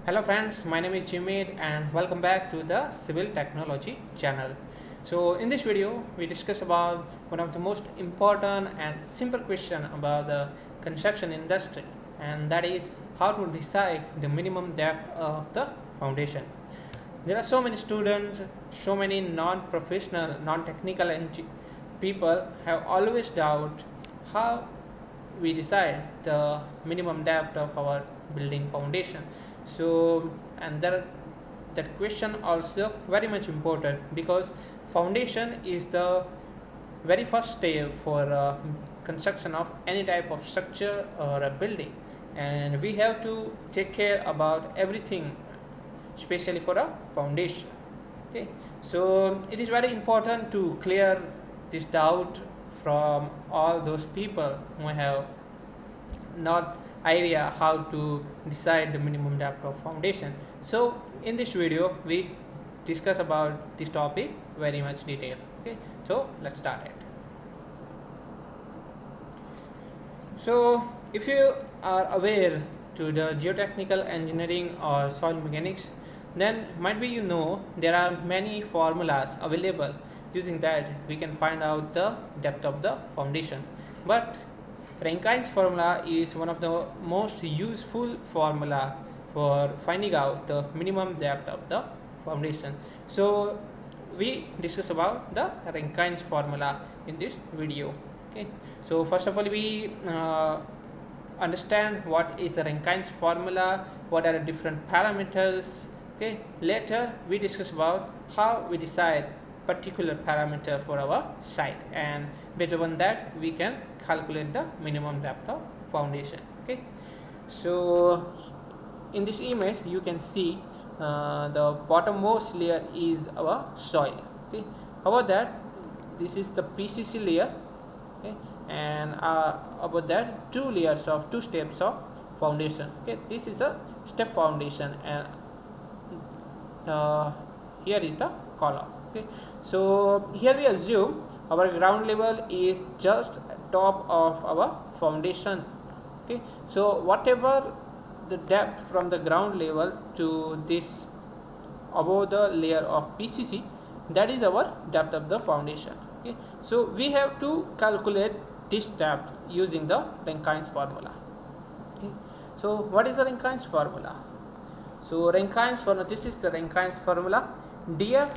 Hello friends, my name is Jimmy and welcome back to the Civil Technology channel. So in this video, we discuss about one of the most important and simple question about the construction industry, and that is how to decide the minimum depth of the foundation. There are so many students, so many non-professional, non-technical people have always doubt how we decide the minimum depth of our building foundation. So and that question also very much important because foundation is the very first step for construction of any type of structure or a building, and we have to take care about everything, especially for a foundation. Okay, so it is very important to clear this doubt from all those people who have not idea how to decide the minimum depth of foundation. So in this video we discuss about this topic very much detail. Okay, so let's start it. So if you are aware to the geotechnical engineering or soil mechanics, then might be there are many formulas available. Using that we can find out the depth of the foundation, but Rankine's formula is one of the most useful formula for finding out the minimum depth of the foundation. So we discuss about the Rankine's formula in this video. Okay, so first of all we understand what is the Rankine's formula, what are the different parameters. Okay, later we discuss about how we decide particular parameter for our site, and based upon that we can calculate the minimum depth of foundation. Okay, so in this image you can see the bottommost layer is our soil. Okay, above that this is the PCC layer. Okay, and above that two steps of foundation. Okay, this is a step foundation, and here is the column. Okay, so here we assume our ground level is just top of our foundation. Okay, so whatever the depth from the ground level to this above the layer of PCC, that is our depth of the foundation. Okay, so we have to calculate this depth using the Rankine's formula. Okay, so what is the Rankine's formula? So Rankine's formula, this is the Rankine's formula. dF,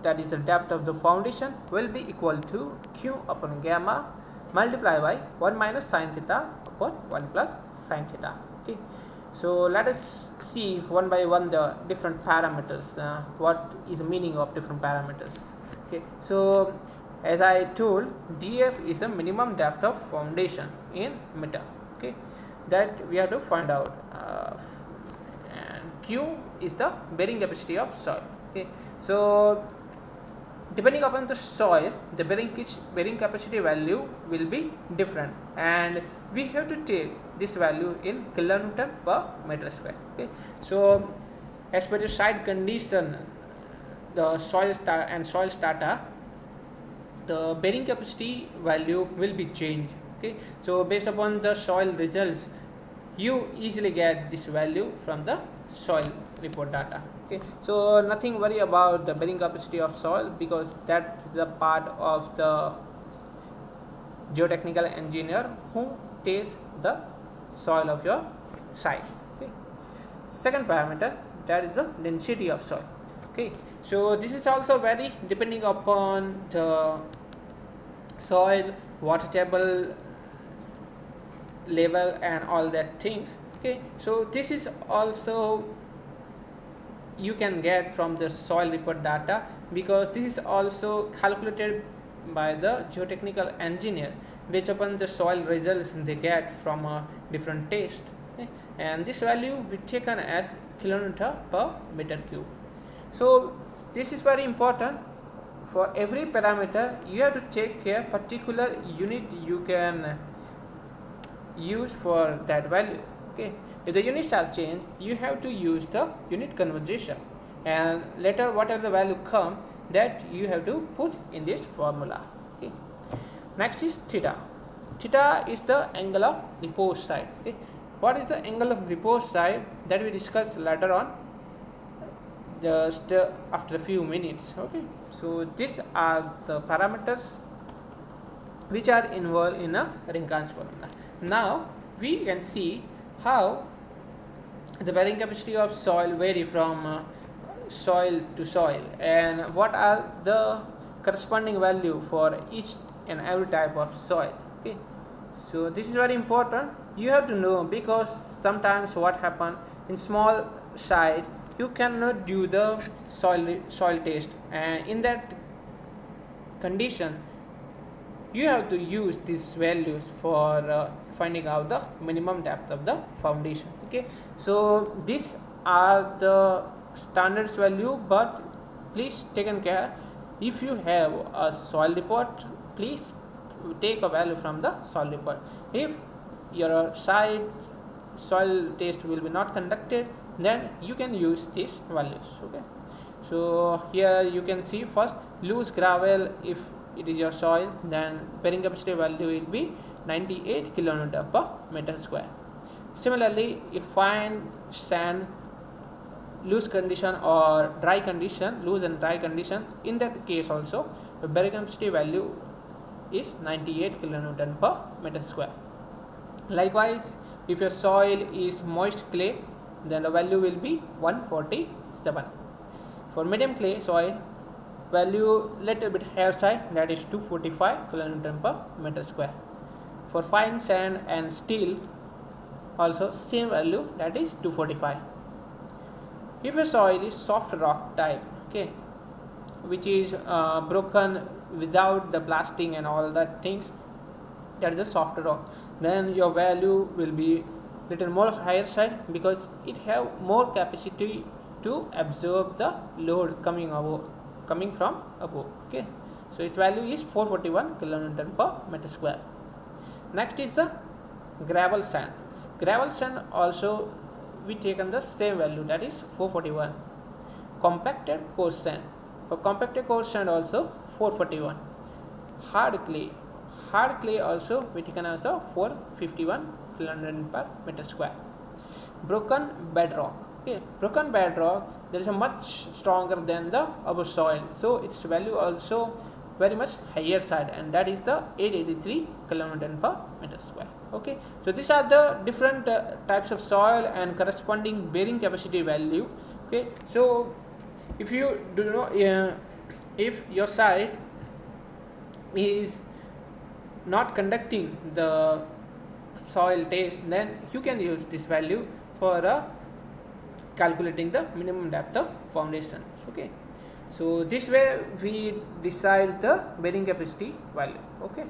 that is the depth of the foundation, will be equal to Q upon gamma multiplied by 1 minus sin theta upon 1 plus sin theta. Okay, so let us see one by one the different parameters. What is the meaning of different parameters? Okay, so as I told, dF is the minimum depth of foundation in meter. Okay, that we have to find out, and Q is the bearing capacity of soil. Okay, so depending upon the soil, the bearing capacity value will be different, and we have to take this value in kilonewton per meter square. Okay, so as per the site condition, the soil strata, the bearing capacity value will be changed. Okay, so based upon the soil results, you easily get this value from the soil report data. Okay, so nothing worry about the bearing capacity of soil because that's the part of the geotechnical engineer who tests the soil of your site. Okay, second parameter, that is the density of soil. Okay, so this is also very depending upon the soil, water table level and all that things. Okay, so this is also you can get from the soil report data because this is also calculated by the geotechnical engineer based upon the soil results they get from a different test. Okay, and this value will be taken as kilonewton per meter cube. So this is very important. For every parameter you have to take care particular unit you can use for that value. Okay, if the units are changed, you have to use the unit conversion, and later whatever the value come, that you have to put in this formula. Okay, next is theta. Theta is the angle of repose side. Okay, what is the angle of repose side, that we discuss later on, just after a few minutes. Okay, so these are the parameters which are involved in a Recurrence formula. Now we can see how the bearing capacity of soil vary from soil to soil, and what are the corresponding value for each and every type of soil. Okay, so this is very important, you have to know, because sometimes what happen in small site, you cannot do the soil test, and in that condition you have to use these values for finding out the minimum depth of the foundation. Okay, so these are the standards value, but please take care, if you have a soil report, please take a value from the soil report. If your site soil test will be not conducted, then you can use these values. Okay, so here you can see, first loose gravel, if it is your soil, then bearing capacity value will be 98 kilonewton per meter square. Similarly, if fine sand, loose condition or dry condition, loose and dry condition, in that case also the bearing capacity value is 98 kilonewton per meter square. Likewise, if your soil is moist clay, then the value will be 147. For medium clay soil, value little bit higher side, that is 245 kilonewton per meter square. For fine sand and steel, also same value, that is 245. If a soil is soft rock type, okay, which is broken without the blasting and all that things, that is a soft rock, then your value will be little more higher side, because it have more capacity to absorb the load coming from above. Okay, so its value is 441 kilonewton per meter square. Next is the gravel sand. Gravel sand also we taken the same value, that is 441. Compacted coarse sand, for compacted coarse sand also 441. Hard clay also we taken as a 451 kilonewton per meter square. Broken bedrock, okay, broken bedrock, there is a much stronger than the upper soil, so its value also very much higher side, and that is the 883 kilonewton per meter square. Okay, so these are the different types of soil and corresponding bearing capacity value. Okay, so if you do know, if your site is not conducting the soil test, then you can use this value for calculating the minimum depth of foundation. Okay, so this way we decide the bearing capacity value. Okay,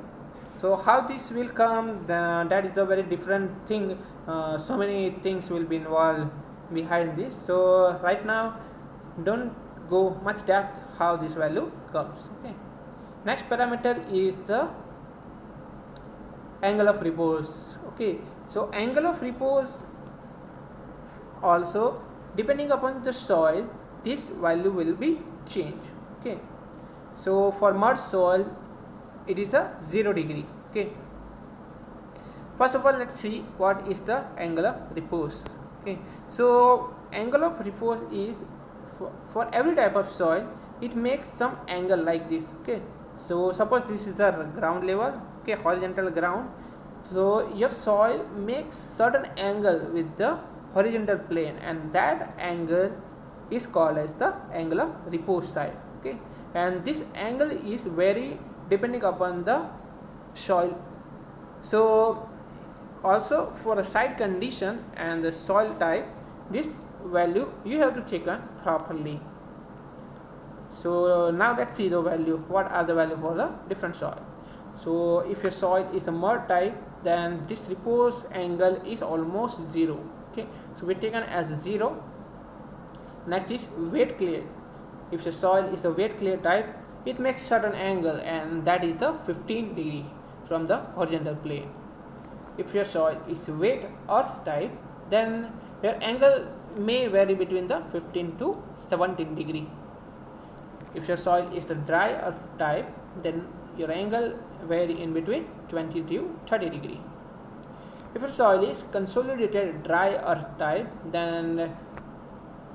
so how this will come, that is the very different thing, so many things will be involved behind this. So right now don't go much depth how this value comes. Okay, next parameter is the angle of repose. Okay, so angle of repose also, depending upon the soil, this value will be changed. Okay, so for mud soil it is a 0 degree. Okay, first of all let's see what is the angle of repose. Okay, so angle of repose is for every type of soil, it makes some angle like this. Okay, so suppose this is the ground level, okay, horizontal ground, so your soil makes certain angle with the horizontal plane, and that angle is called as the angle of repose side. Okay, and this angle is vary depending upon the soil. So also for a site condition and the soil type, this value you have to take on properly. So now let's see the value, what are the value for the different soil. So if your soil is a mud type, then this repose angle is almost 0. Okay, so we taken as 0. Next is wet clay. If the soil is a wet clay type, it makes certain angle, and that is the 15 degree from the horizontal plane. If your soil is wet earth type, then your angle may vary between the 15 to 17 degree. If your soil is the dry earth type, then your angle vary in between 20 to 30 degree. If your soil is consolidated dry earth type, then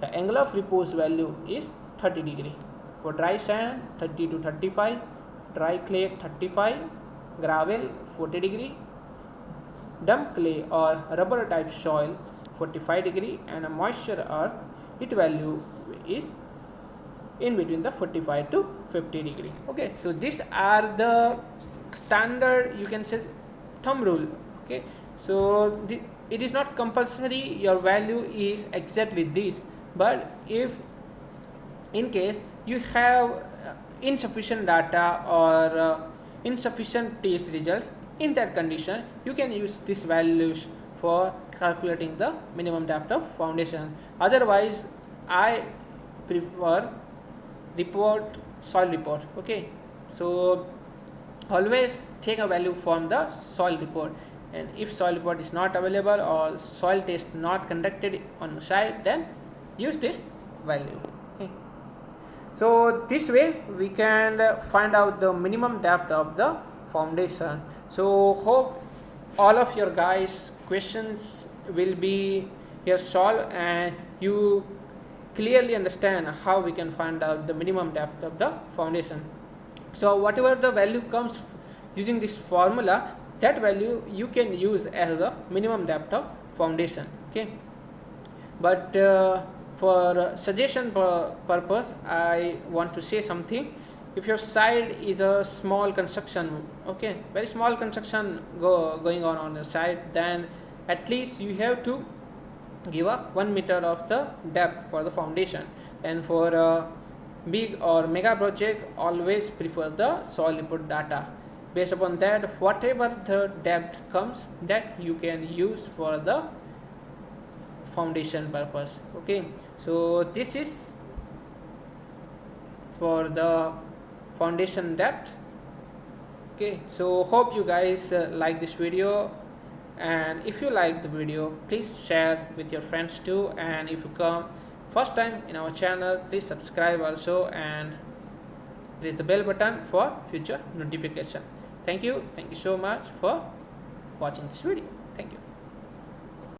the angle of repose value is 30 degree. For dry sand 30 to 35, dry clay 35, gravel 40 degree, dump clay or rubber type soil 45 degree, and a moisture earth, its value is in between the 45 to 50 degree. Okay, so these are the standard, you can say, thumb rule. Okay, so it is not compulsory your value is exactly this, but if in case you have insufficient data or insufficient test result, in that condition you can use these values for calculating the minimum depth of foundation. Otherwise I prefer soil report. Okay, so always take a value from the soil report, and if soil report is not available or soil test not conducted on site, then use this value. Okay, so this way we can find out the minimum depth of the foundation. So hope all of your guys questions will be here solved and you clearly understand how we can find out the minimum depth of the foundation. So whatever the value comes using this formula, that value you can use as a minimum depth of foundation. Okay, but for suggestion purpose I want to say something. If your site is a small construction, okay, very small construction going on the site, then at least you have to give up 1 meter of the depth for the foundation. And for a big or mega project, always prefer the soil report data. Based upon that, whatever the depth comes, that you can use for the foundation purpose. Okay, so this is for the foundation depth. Okay, so hope you guys like this video, and if you like the video, please share with your friends too, and if you come first time in our channel, please subscribe also and press the bell button for future notification. Thank you so much for watching this video.